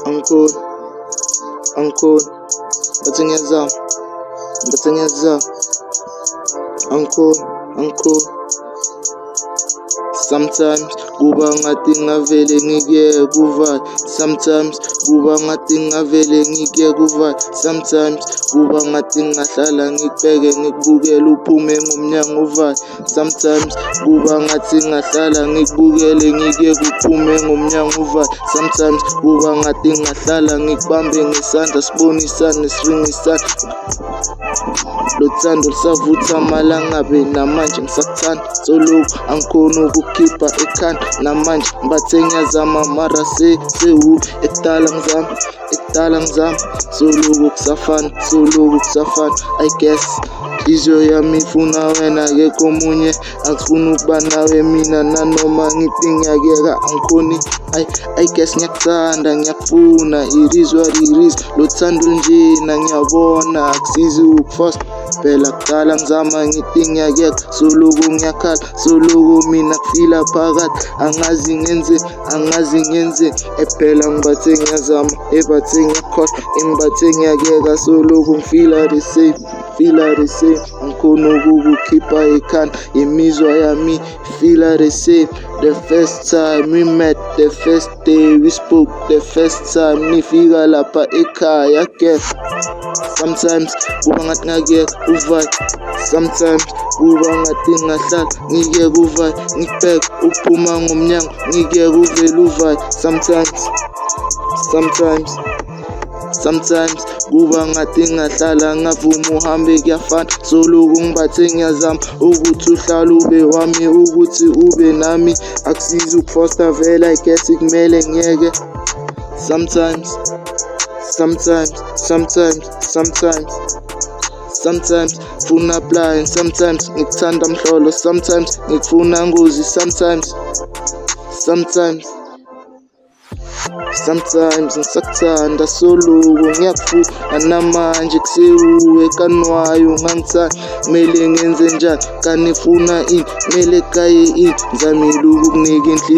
Angikhoni, bathi ngiyazama, angikhoni. Sometimes kuba ngathi ngavele ngikuyeke kuvale. Sometimes kuba ngathi ngavele ngikuyeke kuvale. Sometimes kuba ngathi ngahlala ngikubheke ngikubukele uphume ngomnyango uvale. Sometimes kuba ngathi ngahlala ngikubukele ngikuyeke uphume ngomnyango uvale. Sometimes kuba ngathi ngahlala ngikubambe ngesandla sibonisane siringisane. Lothando lusavutha amalangabe namanje ngisakuthanda. Soloku angikhoni ukukhipha ekhanda namanje ngibathe ngiyazama mara sewu ekudala ngizama. Soloku kusafana, I guess inhliziyo yami ifuna wena akekho omunye. Angifuni ukuba nawe mina nanoma ngithi ngiyakeka angikhoni. I guess ngiyakuthanda ngiyakufuna, it is what it is. Lothando njena ngiyabona akusizi ukuforce. Phela kudala ngizama ngithi ngiyakeka, soloku ngiyakhala, soloku mina kufila phakathi. Angazi ngenze ephela ngibathe ngiyazama, ebathe ngiyakhohlwa, engibathe ngiyakeka. Soloku ngifila the same. Angikhoni ukukukhipha ekhanda, imizwa yami feel the same. The first time we met, the first day we spoke, the first time nifika lapha ekhaya girl. Sometimes kuba ngathi ngakuyeka uvale. Sometimes kuba ngathi ngahlala ngikuyeke uvale. Ngikubheke uphuma ngomnyango ngikuyeke uvele uvale. Sometimes kuba ngathi ngahlala ngavuma uhambe kuyafana. Soloku ngibathe ngiyazama ukuthi uhlale ube wami, ukuthi ube nami. Akusizi ukufosta vele I guess kumele ngiyeke. Sometimes funa blind, sometimes ngikuthanda mhlolo, sometimes ngikufuna ngozi, sometimes ngisakuthanda. Soloku ngiyakufuna namanje kusewuwe kanwayo ungangithanda. Kumele ngenze njani kanifuna ini, kumele kaye ini, ngizamile ukukunika inhliziyo.